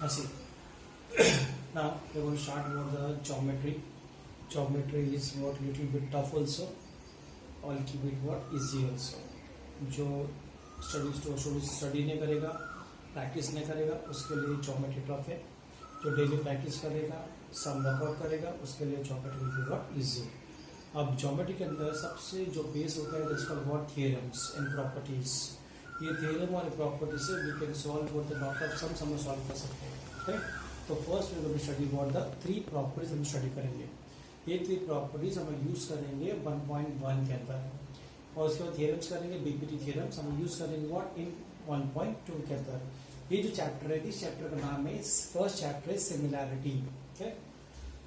I see. Now we're going to start about the geometry. Geometry is what little bit tough also, or little bit what easy also. जो study नहीं करेगा, practice नहीं करेगा, उसके लिए geometry tough है. जो डेली प्रैक्टिस करेगा, सम वर्कआउट करेगा, उसके लिए geometry will be what easy. अब ज्योमेट्री के अंदर सबसे जो बेस होता है that's called what theorems and properties. ये थियरम और प्रॉपर्टी से we can solve what the lot of sums हम सॉल्व कर सकते हैं. राइट. तो first we will study what the three properties हम स्टडी करेंगे. ये थ्री प्रॉपर्टीज हम यूज करेंगे 1.1 के अंदर, और उसके बाद थियरम्स करेंगे. बीपीटी थियरम्स हम यूज करेंगे व्हाट इन 1.2 के अंदर. ये जो चैप्टर है, इस चैप्टर का नाम है, फर्स्ट चैप्टर है सिमिलैरिटी. ओके.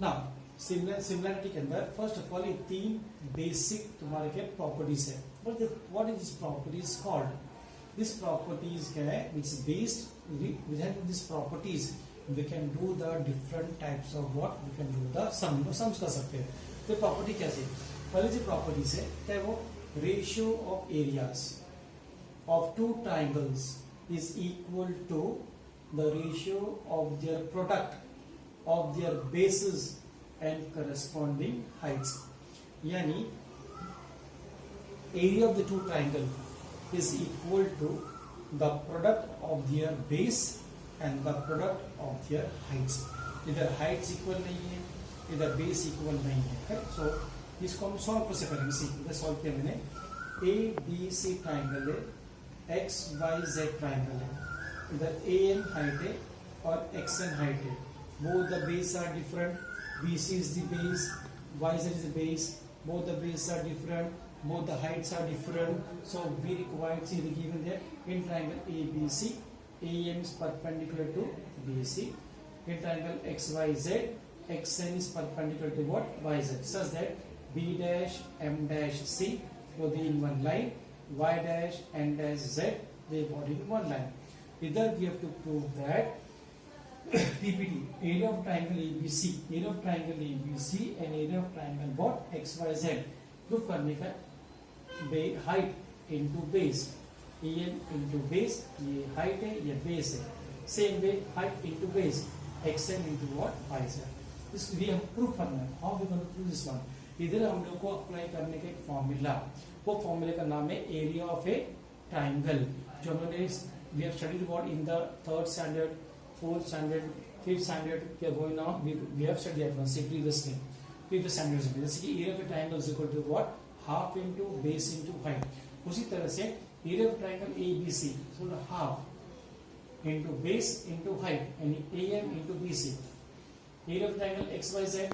नाउ सिमिलैरिटी के अंदर फर्स्ट ऑफ ऑल ये तीन बेसिक तुम्हारे के प्रॉपर्टीज है. What is this properties called? This properties क्या है, which is based with this properties we can do the different types of what we can do the sums कर सकते हैं. तो प्रॉपर्टी कैसे? पहले जो प्रॉपर्टीज है क्या है वो, ratio of areas of two triangles is equal to the ratio of their product of their bases and corresponding heights. यानी area of the two triangle is equal to the product of their base and the product of their heights. इधर heights equal नहीं है, इधर base equal नहीं है. So इसको हम solve कैसे करेंगे? सी इधर सॉल्व किया मैंने. ए बी सी ट्राइंगल है, एक्स वाई जेड ट्राइंगल है. इधर ए एन हाइट है और एक्स एन हाइट है. Both the base are different. B C is the base, Y Z is the base. Both the base are different, both the heights are different. So we required see the given there in triangle ABC. AM is perpendicular to BC. In triangle XYZ, XN is perpendicular to what? YZ. Such that B dash M dash C will be in one line, Y dash N dash Z they will be in one line. Either we have to prove that PPT, area of triangle ABC, area of triangle ABC and area of triangle what? XYZ. Prove करने का height into base. N into base, ये height है, ये base है. Same way height into base, X N into what Y Z. इसको भी हम prove करना है. How we going to prove this one? इधर हम लोग को अप्लाई करने का एक फॉर्मूला, वो फॉर्मूले का नाम है एरिया ऑफ ए ट्राइंगल. जो हमने we have studied what in the third standard, fourth standard, fifth standard. We are going now we have studied that one see previously previous standards में. जैसे कि area of a triangle is equal to what, half into base into height. उसी तरह से area of triangle ABC, so the half into base into height and AM into BC. Area of triangle XYZ,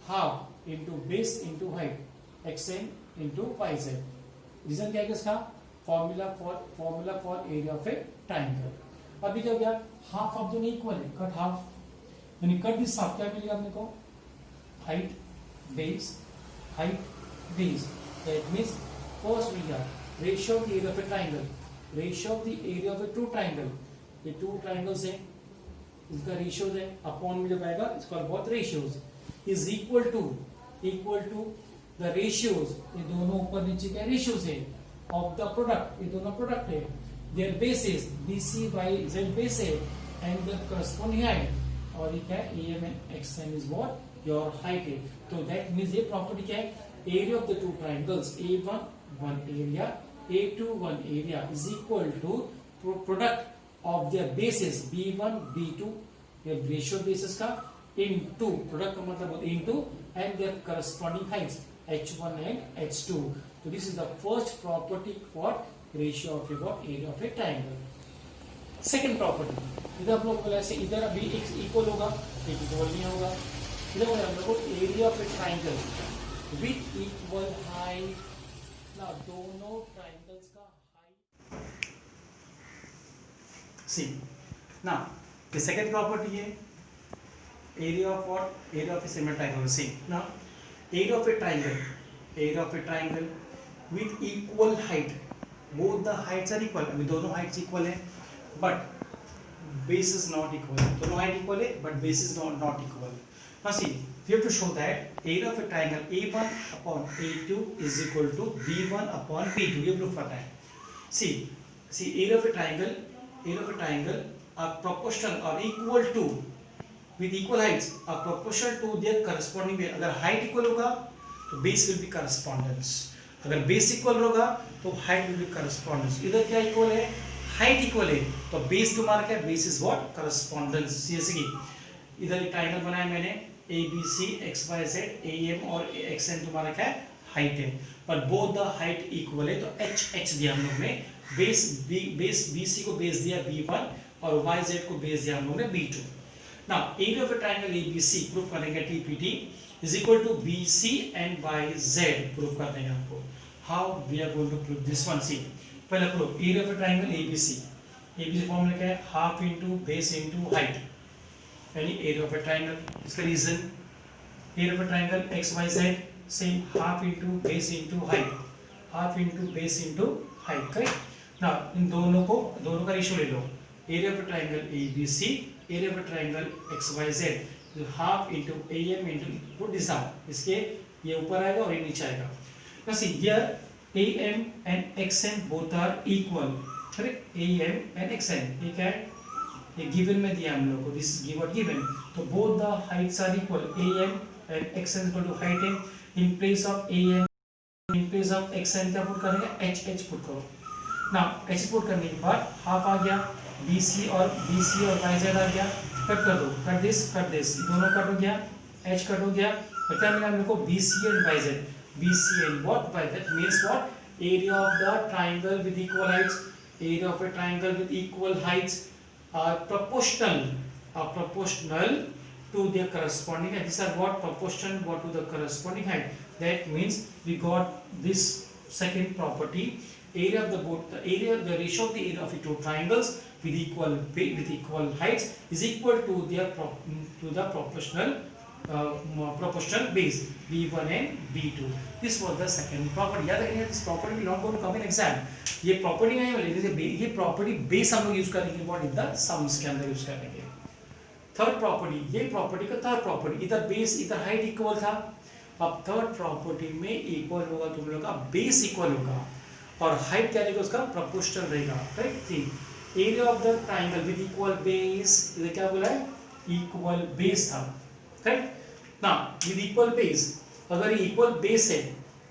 half into base into height, XN into YZ. Reason क्या है इसका? Formula for area of a triangle. अभी क्या हो गया, half of दोनों equal है, cut half. यानी कट दिस हाफ क्या मिलेगा अपने को? Height base, height base. That means first we got ratio of the area of a triangle, ratio of the area of a two triangle. ये two triangles है, इसका ratios है, upon में जब आएगा इसका बहुत ratios is equal to the ratios. ये दोनों ऊपर नीचे क्या ratios है of the product. ये दोनों product है. their bases BC by Z base है and the corresponding height. और ये क्या है, AM and XN is what your height है. तो that means ये property क्या है, area of the two triangles A1 one area, A2 one area is equal to product of their bases B1 B2, ये ratio bases का, into product का मतलब into and their corresponding heights H1 and H2. So this is the first property for ratio of a area of a triangle. Second property, इधर हम लोग बोला ऐसे, इधर अभी एक equal होगा, एक equal नहीं होगा. इधर बोला हम लोग को area of a triangle with equal height. Now दोनों triangles का height. See, now the second property है area of what? Area of a similar triangle. See, now area of a triangle with equal height. Both the heights are equal. अभी दोनों heights equal है, but base is not equal. दोनों height equal है, but base is not equal. Now see, we have to show that area of a triangle A1 upon A2 is equal to B1 upon B2. ये proof करना है. See area of a triangle are proportional or equal to with equal heights are proportional to their corresponding base. अगर height equal होगा तो base will be correspondence, अगर base equal होगा तो height will be correspondence. इधर क्या equal है, height equal है तो base तुम्हारा क्या है, base is what, correspondence. जैसे कि इधर एक ट्राइंगल बनाया मैंने ABC XYZ AM और XN तुम्हारा क्या है, हाइट है, पर बोथ द हाइट इक्वल है तो HH दिया हम लोग ने, बेस BC को बेस दिया B1 और YZ को बेस दिया हम लोग ने B2. Now area of a triangle ABC prove करेंगे TPT is equal to BC and YZ prove कर देंगे आपको. How we are going to prove this one. See पहला prove area of a triangle ABC formula क्या है, half into base into height, यानी area of a triangle. इसका reason area of a triangle XYZ same half into base into height, half into base into height, correct. Now इन दोनों का ratio ले लो. Area of a triangle ABC, area of a triangle XYZ, जो half into AM into put this down, इसके ये ऊपर आएगा और ये नीचे आएगा. Now see here AM and XN both are equal, correct. AM and XN ये क्या है, ये गिवन में दिया हम लोग को, दिस इज गिवन गिवन, तो both the heights are equal. AM and XN equal to height है. In place of AM, in place of XN क्या पुट करेंगे, HH पुट करो. नाउ HH पुट करने के बाद हाफ आ गया, BC और YZ आ गया. कट कर दो, कट दिस, दोनों कट हो गया, H कट हो गया. तो क्या मिला हम लोग को, BC and YZ. BC and what YZ means what, area of the triangle with equal heights. Area of a triangle with equal heights are proportional to their corresponding height. These are what, proportional to the corresponding height. That means we got this second property. Area of the ratio of the area of the two triangles with equal heights is equal to the proportional base B1 and B2. This was the second property. याद रखिए, this property will not go to come in exam. ये property नहीं है, ये property base हम लोग use करेंगे what in the sums के अंदर यूज करेंगे. थर्ड प्रॉपर्टी, ये प्रॉपर्टी का थर्ड प्रॉपर्टी, इधर बेस इधर हाइट इक्वल था. अब थर्ड प्रॉपर्टी में इक्वल होगा, तुम लोग का बेस इक्वल होगा और हाइट क्या रहेगा, उसका प्रोपोर्शनल रहेगा, करेक्ट. थी area of the triangle with equal base, इधर क्या बोला है, इक्वल बेस था, करेक्ट. ना विद इक्वल बेस, अगर ये इक्वल बेस है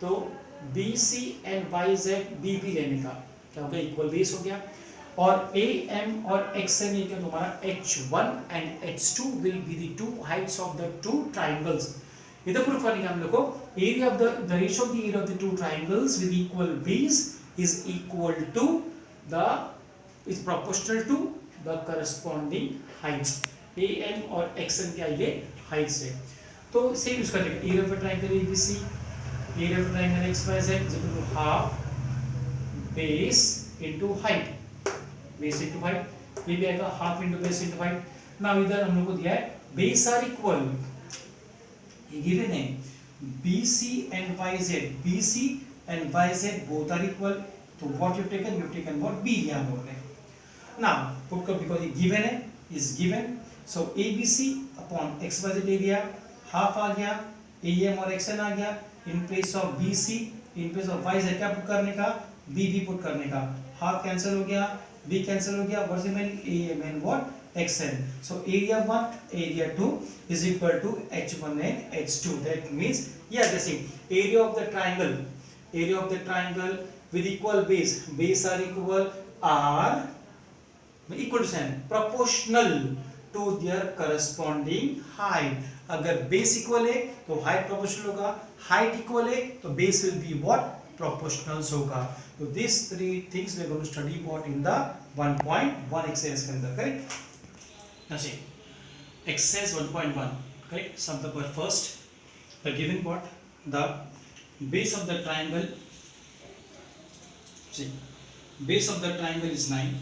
तो BC एंड YZ BB लेने का क्या हो गया, इक्वल बेस हो गया. और AM और XN ये क्या तुम्हारा H1 and H2 will be the two heights of the two triangles. इधर प्रूफ करेंगे हम लोग को, area of the ratio of the area of the two triangles with equal base is equal to is proportional to the corresponding heights. AM और XN क्या ये heights है. तो सेम यूज करेंगे, area of triangle ABC, area of triangle XYZ is equal to half base into height, base into height. ये भी आएगा half into base into height. Now इधर हम लोग को दिया है बेस आर इक्वल, ये गिवन है BC and YZ both are equal. तो what you taken what B लिया हम लोग ने. नाउ पुट कर, बिकॉज़ ये गिवन है, is given, so ABC upon XYZ area half आ गया, AM और XN आ गया. In place of BC, in place of YZ क्या पुट करने का, BB पुट करने का. हाफ कैंसिल हो गया, B cancel हो गया, what's remaining, AM and what, XN. So area 1, area 2 is equal to H1 and H2. That means, yeah, the same. Area of the triangle with equal base are equal to same, proportional to their corresponding height. अगर base equal है तो height proportional होगा, height equal है तो base will be what, proportionals होगा. So these three things we are going to study what in the 1.1 exercise के अंदर, correct. Now see, exercise 1.1, correct. Sum the first, the given what, the base of the triangle. See, base of the triangle is 9,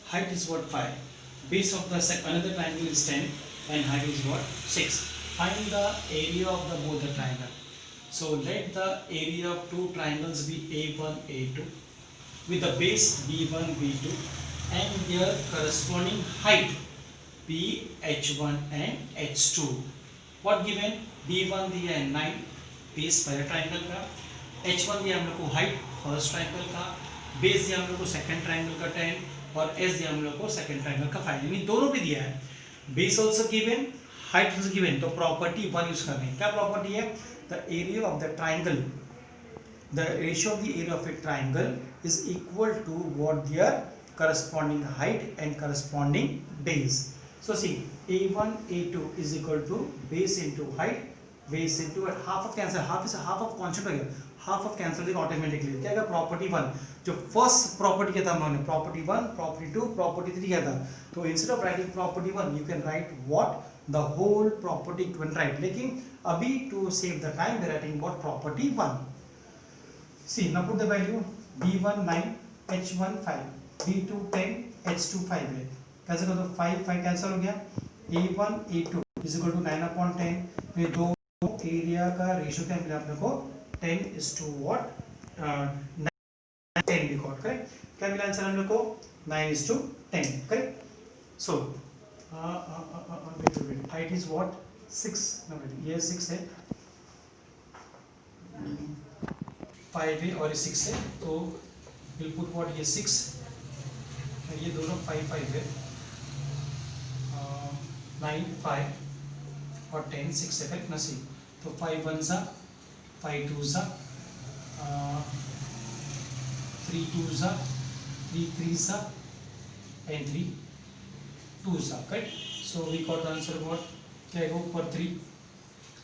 height is what, 5. Base of the another triangle is 10 and height is what, 6. Find the area of the both the triangle. So let the area of two triangles be A1, A2 with the base B1, B2 and their corresponding height be H1 and H2. What given? B1 दिया है 9, base पहले triangle का, H1 दिया हम लोग को height first triangle का, base दिया हम लोग को second triangle का 10 और एस दिया हम लोग को सेकंड ट्राइंगल का फाइव, यानी दोनों पे दिया है, base also given, height also given, तो प्रॉपर्टी वन यूज कर रहे हैं। क्या प्रॉपर्टी है? The area of the triangle, the ratio of the area of a triangle is equal to what their corresponding height and corresponding base. So see, a1 a2 is equal to base into height, base into half of cancel, half is half of constant हो गया, half of cancel देगा automatically। क्या है? Property one, जो first property क्या था हमने, property one, property two, property three क्या था, तो instead of writing property one you can write what, the whole property one right, लेकिन अभी to save the time we writing what, property one. See now put the value, b1 9, h1 5, b2 10, h2 5 है, कैसे करो, 5 5 cancel हो गया, a1 a2 is equal to 9/10, ये दो area का रेशियो क्या मिला अपने को, 10:what 10 रिकॉर्ड, करेक्ट? क्या मिला आंसर हम लोग को, 9:10, correct? So height is what, 6, ये 6 है, 5 है और ये 6 है, तो विल पुट व्हाट, ये 6, ये दोनों 5 5 है, 9 5 और 10 6 है, करेक्ट ना? सी, तो 5 1 सा, 5 2 सा, 3 2 सा, 3 3 सा एंड 3 2 सा, correct? So we got the answer what, क्या है, ऊपर 3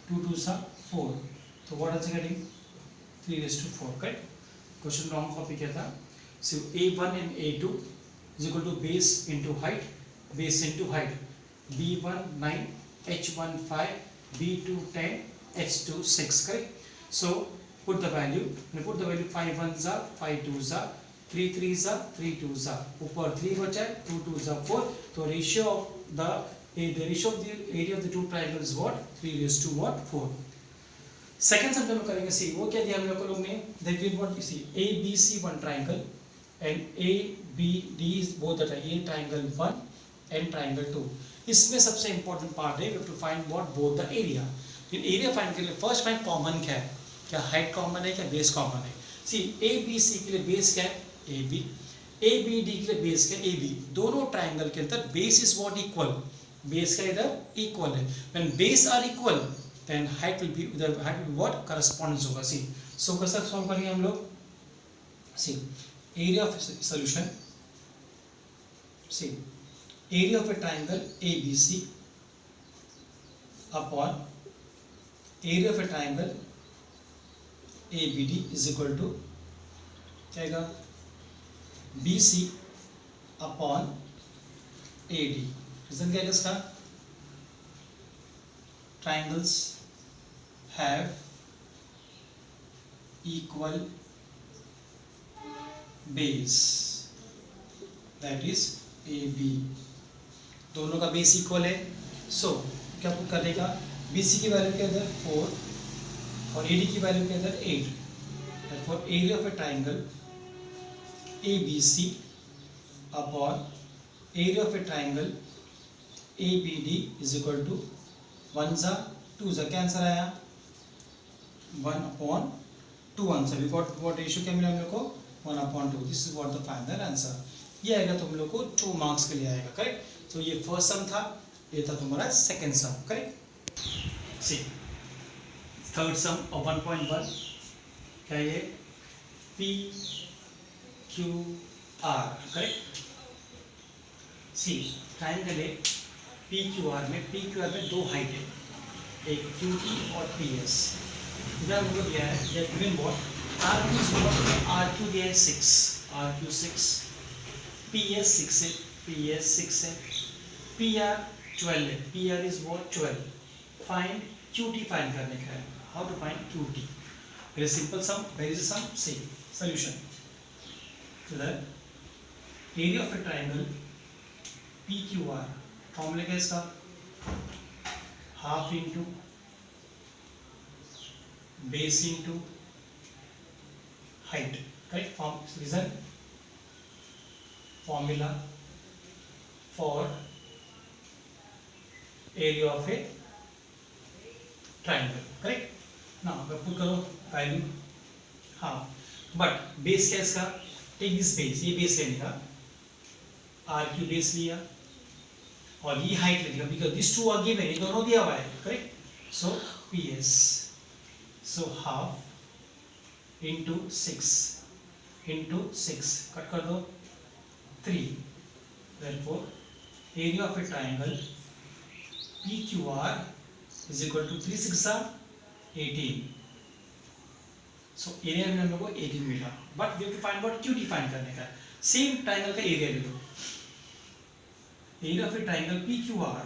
2 2 सा 4, तो what answer getting 3:4, correct? Question wrong copy किया था। सो a1 and a2 is equal to base into height, base into height, b1 9, h1 5, b2 10, h2 6, correct? So put the value, when put the value 5 1s are 5 2s are 3 3s are 3 2s are, ऊपर 3 बचा है, 2 2s are 4, तो ratio of the ratio of the area of the two triangles is what, 3:4। Second sum हम करेंगे, see वो क्या दिया हम लोग ने, that will what, see a b c one triangle and a b d is both the ये triangle 1 and triangle 2। इसमें सबसे इंपॉर्टेंट पार्ट है, we have to find what both the area. फिर एरिया फाइंड के लिए first find common क्या है, क्या हाइट कॉमन है, क्या बेस कॉमन है। सी ए बी सी के लिए बेस क्या है, A B, A B D के लिए बेस क्या है, ए बी। दोनों ट्राइंगल के अंदर base is what, equal, base का इधर इक्वल है, when base are equal then height will be, the height will be what, correspondence होगा। सी, सो कैसे सॉल्व करेंगे हम लोग, सी area of solution, see area of a triangle ABC upon area of a triangle ABD is equal to क्या आएगा, BC upon AD। Reason क्या है इसका, triangles have equal base, that is AB, दोनों का बेस इक्वल है। सो क्या put करने का, BC की वैल्यू के अंदर 4 और AD की वैल्यू के अंदर 8, for area of a triangle ABC upon area of a triangle ABD is equal to 1 सा 2 सा, क्या आंसर आया, 1/2 answer. We got what ratio क्या मिला हम लोग को, 1/2। This is what the final answer. ये आएगा तुम लोग को 2 मार्क्स के लिए आएगा, करेक्ट? तो ये फर्स्ट सम था, ये था तुम्हारा second sum, correct? See third sum of 1.1 क्या ये, P Q R, correct? See triangle है पी क्यू आर में, पी क्यू आर में दो हाइट है, एक क्यू टी और पी एस। इधर हमको दिया है, given what, R Q is what, R Q दिया है 6, आर क्यू 6, पी एस 6 है, पी एस 6 है, पी आर 12 है, P R is what 12। Find Q T find करने का है, how to find Q T, very simple sum, very is sum, see solution. इधर area of a triangle P Q R, formula क्या है इसका, half into base into height, correct? Reason formula for area of a triangle, correct? ना put करो value half, but base क्या इसका, take this base, ये base लेने का, आर क्यू बेस लिया और ये हाइट लगेगा because this two are given, ये दोनों दिया हुआ है correct. So P S, so half into 6 cut कर दो 3. therefore area of a triangle PQR is equal to 3 6 18. so area में हम लोग को 18 मिला, but we have to find out QT find करने का. सेम ट्राइंगल का एरिया ले लो, area of a triangle PQR.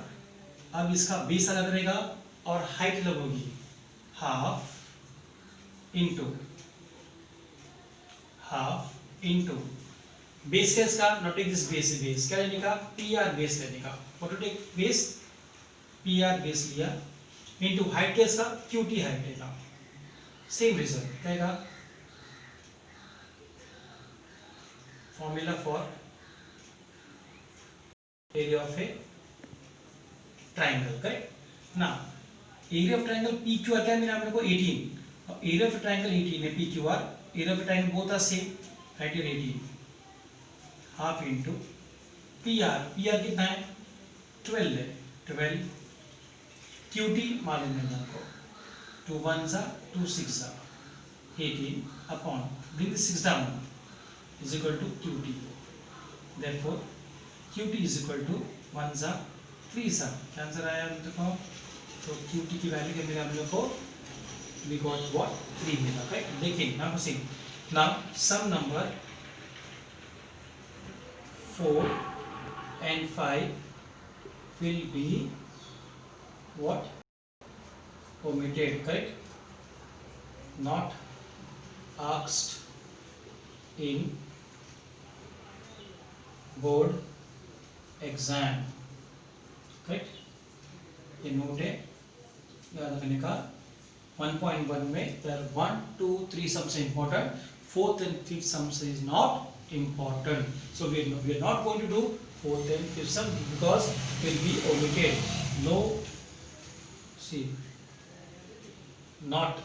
अब इसका बेस अलग रहेगा और हाइट अलग होगी, हाफ इंटू बेस है इसका, नॉट टेक दिस बेस क्या लेने का, PR बेस लेने का. What to take base, PR base लिया इंटू हाइट क्या इसका, QT हाइट लेगा. सेम रिजल्ट कहेगा. Formula for area of a triangle correct. ना एरिया ऑफ ट्राइंगल PQR क्या मिला हमने को 18, और एरिया ऑफ ट्राइंगल 18 है PQR. Area of triangle both are same, right here 18 half into PR कितना है 12 है 12. QT मालूम नहीं हमको, 2 1 2 6 18 upon bring the 6 down is equal to QT. therefore QT is equal to 1 3 क्या आंसर आया हम देखो. तो QT की वैल्यू क्या मिला हम लोग को, we got what 3 मिला राइट. देखिए now see, now some number 4 and 5 will be what, omitted correct, not asked in board exam correct. ये नोट है याद रखने का. 1.1 में there 1 2 3 sums are important, 4th and 5th sums is not important. so we are not going to do 4th and 5th sum because will be omitted. No, see, not